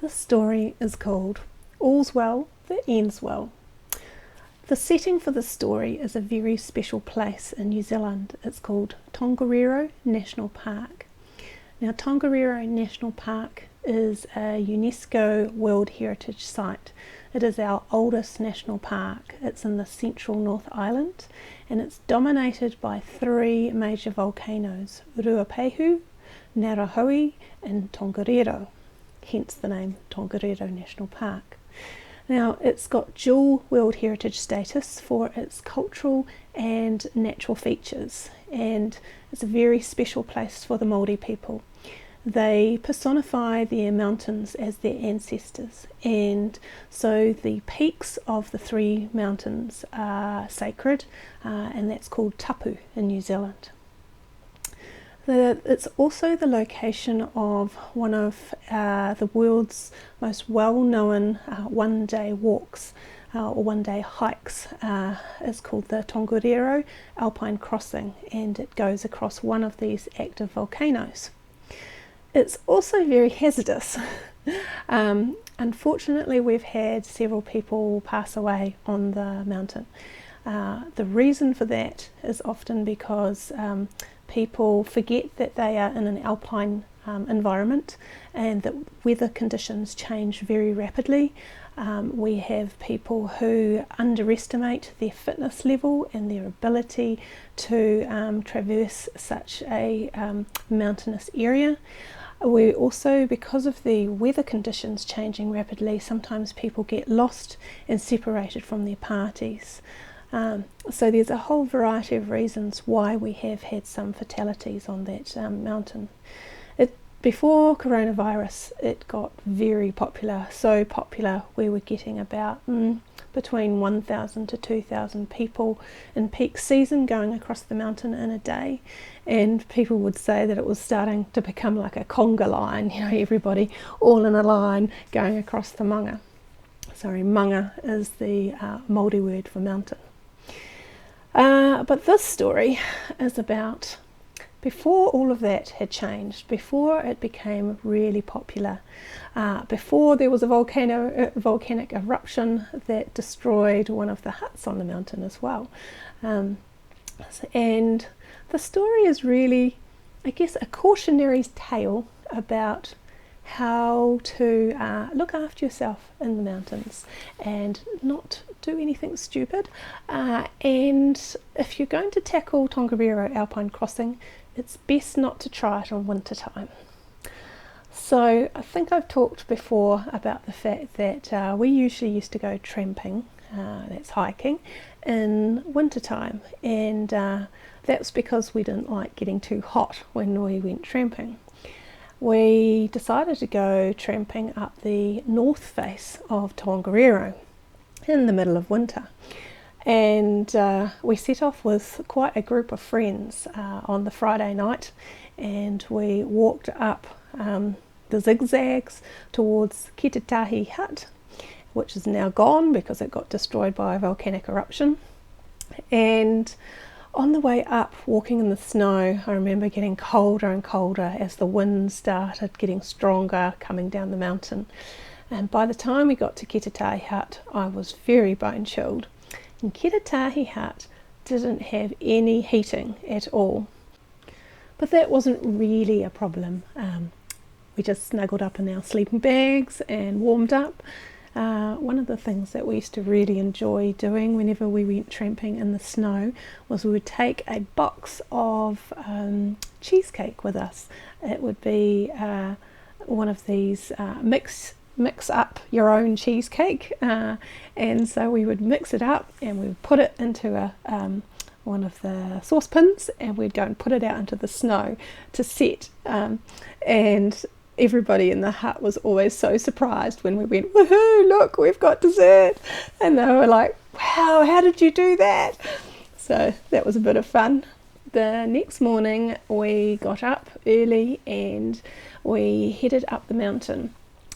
This story is called All's Well That Ends Well. The setting for the story is a very special place in New Zealand. It's called Tongariro National Park. Now, Tongariro National Park is a UNESCO World Heritage Site. It is our oldest national park. It's in the central North Island and it's dominated by three major volcanoes, Ruapehu, Ngārahoe and Tongariro, hence the name Tongariro National Park. Now, it's got dual World Heritage status for its cultural and natural features, and it's a very special place for the Māori people. They personify their mountains as their ancestors, and so the peaks of the three mountains are sacred, and that's called tapu in New Zealand. It's also the location of one of the world's most well-known one-day walks or one-day hikes. It's called the Tongariro Alpine Crossing, and it goes across one of these active volcanoes. It's also very hazardous. Unfortunately, we've had several people pass away on the mountain. The reason for that is often because people forget that they are in an alpine environment and that weather conditions change very rapidly. We have people who underestimate their fitness level and their ability to traverse such a mountainous area. We also, because of the weather conditions changing rapidly, sometimes people get lost and separated from their parties. So there's a whole variety of reasons why we have had some fatalities on that mountain. Before coronavirus, it got very popular, so popular we were getting about between 1,000 to 2,000 people in peak season going across the mountain in a day, and people would say that it was starting to become like a conga line, everybody all in a line going across the manga. Manga is the Māori word for mountain. But this story is about before all of that had changed, before it became really popular, before there was a volcanic eruption that destroyed one of the huts on the mountain as well. And the story is really, I guess, a cautionary tale about how to look after yourself in the mountains and not do anything stupid. And if you're going to tackle Tongariro Alpine Crossing, it's best not to try it on winter time. So I think I've talked before about the fact that we usually used to go tramping, that's hiking, in winter time, and that's because we didn't like getting too hot when we went tramping. We decided to go tramping up the north face of Tongariro in the middle of winter, and we set off with quite a group of friends on the Friday night, and we walked up the zigzags towards Kitatahi Hut, which is now gone because it got destroyed by a volcanic eruption. And on the way up, walking in the snow, I remember getting colder and colder as the wind started getting stronger coming down the mountain. And by the time we got to Kitatahi Hut, I was very bone chilled. And Kitatahi Hut didn't have any heating at all. But that wasn't really a problem. We just snuggled up in our sleeping bags and warmed up. One of the things that we used to really enjoy doing whenever we went tramping in the snow was we would take a box of cheesecake with us. It would be one of these mix up your own cheesecake, and so we would mix it up and we would put it into one of the saucepans, and we'd go and put it out into the snow to set, and everybody in the hut was always so surprised when we went, woohoo, look, we've got dessert, and they were like, wow, how did you do that? So that was a bit of fun. The next morning we got up early and we headed up the mountain.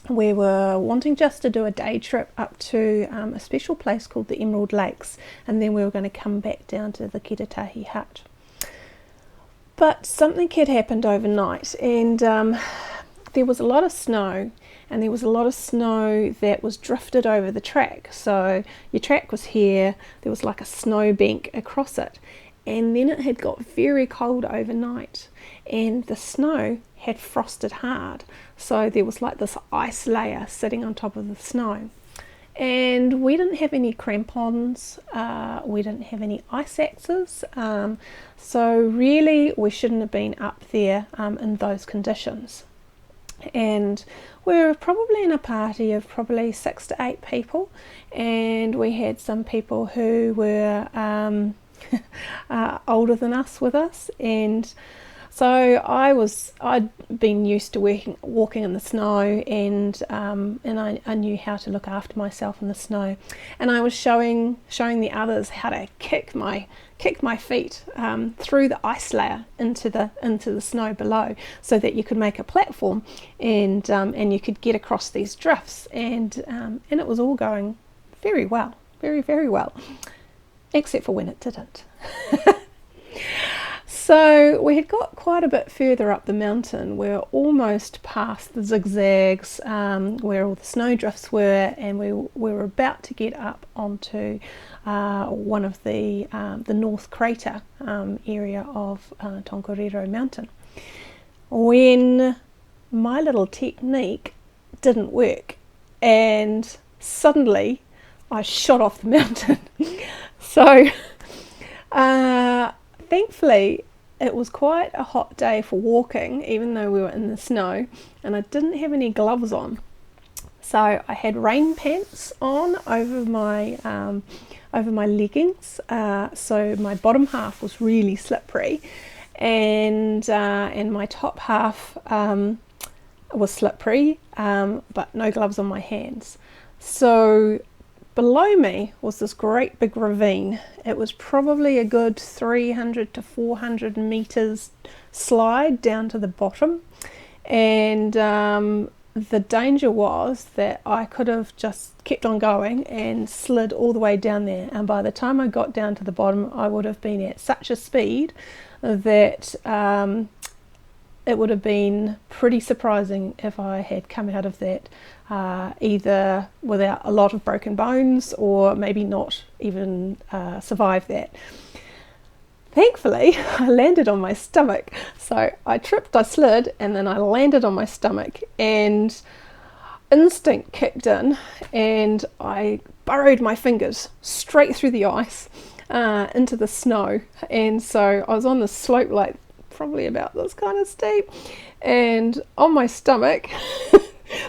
We were wanting just to do a day trip up to a special place called the Emerald Lakes, and then we were going to come back down to the Kitatahi Hut. But something had happened overnight, and there was a lot of snow, and there was a lot of snow that was drifted over the track. So your track was here, there was like a snow bank across it, and then it had got very cold overnight, and the snow had frosted hard, so there was like this ice layer sitting on top of the snow. And we didn't have any crampons, we didn't have any ice axes, so really we shouldn't have been up there in those conditions. And we were probably in a party of probably 6 to 8 people, and we had some people who were older than us with us, and so I'd been used to walking in the snow, and I knew how to look after myself in the snow, and I was showing the others how to kick my feet through the ice layer into the snow below, so that you could make a platform, and you could get across these drifts, and it was all going very well, very, very well, except for when it didn't. So we had got quite a bit further up the mountain. We were almost past the zigzags where all the snowdrifts were, and we were about to get up onto one of the North Crater area of Tongariro Mountain, when my little technique didn't work, and suddenly I shot off the mountain. So thankfully it was quite a hot day for walking, even though we were in the snow, and I didn't have any gloves on. So I had rain pants on over my leggings, so my bottom half was really slippery, and my top half was slippery, but no gloves on my hands. So below me was this great big ravine. It was probably a good 300 to 400 meters slide down to the bottom, and the danger was that I could have just kept on going and slid all the way down there, and by the time I got down to the bottom I would have been at such a speed that it would have been pretty surprising if I had come out of that either without a lot of broken bones, or maybe not even survive that. Thankfully, I landed on my stomach. So I tripped, I slid, and then I landed on my stomach, and instinct kicked in, and I burrowed my fingers straight through the ice into the snow. And so I was on the slope, like probably about this kind of steep, and on my stomach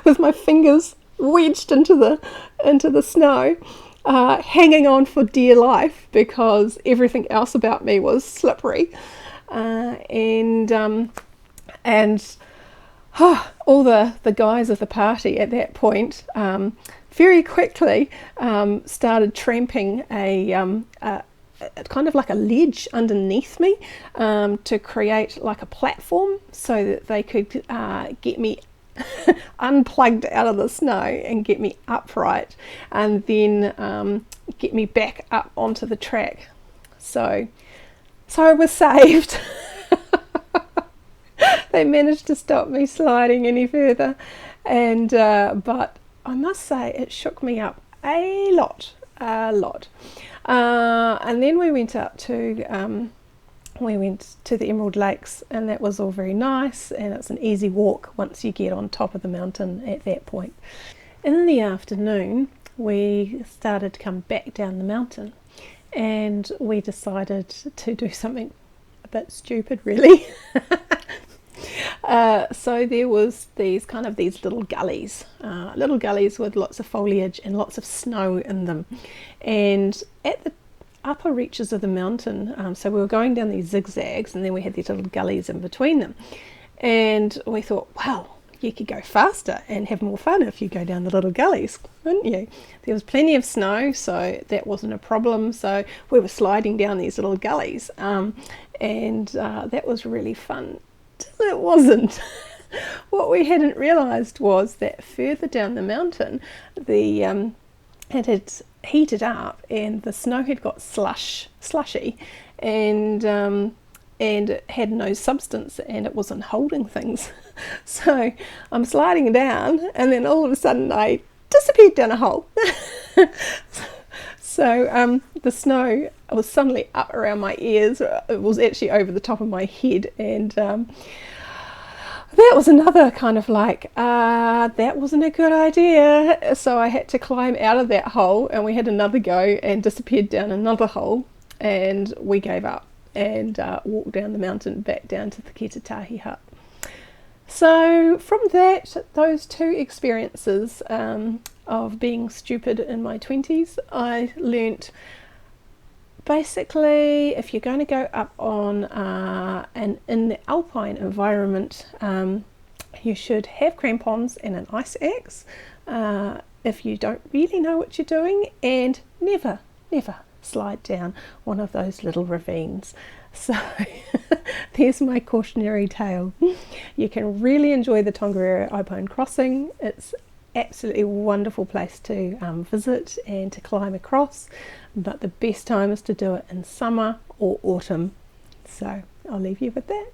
with my fingers wedged into the snow, hanging on for dear life because everything else about me was slippery, and all the guys of the party at that point very quickly started tramping a kind of like a ledge underneath me to create like a platform, so that they could get me unplugged out of the snow and get me upright, and then get me back up onto the track. So I was saved. They managed to stop me sliding any further, and but I must say it shook me up a lot. And then we went up to the Emerald Lakes, and that was all very nice, and it's an easy walk once you get on top of the mountain at that point. In the afternoon we started to come back down the mountain, and we decided to do something a bit stupid, really. So there was these little gullies with lots of foliage and lots of snow in them, and at the upper reaches of the mountain, so we were going down these zigzags, and then we had these little gullies in between them, and we thought, well, you could go faster and have more fun if you go down the little gullies, wouldn't you? There was plenty of snow, so that wasn't a problem. So we were sliding down these little gullies, and that was really fun till it wasn't. What we hadn't realised was that further down the mountain, it had heated up, and the snow had got slushy, and and it had no substance and it wasn't holding things. So I'm sliding down, and then all of a sudden I disappeared down a hole. So the snow was suddenly up around my ears. It was actually over the top of my head, and that was another kind of like, that wasn't a good idea. So I had to climb out of that hole, and we had another go and disappeared down another hole, and we gave up and walked down the mountain back down to the Ketatahi hut. So from those two experiences of being stupid in my 20s, I learnt basically, if you're going to go up on and in the alpine environment, you should have crampons and an ice axe if you don't really know what you're doing, and never slide down one of those little ravines. So there's my cautionary tale. You can really enjoy the Tongariro Alpine Crossing. It's absolutely wonderful place to visit and to climb across, but the best time is to do it in summer or autumn. So I'll leave you with that.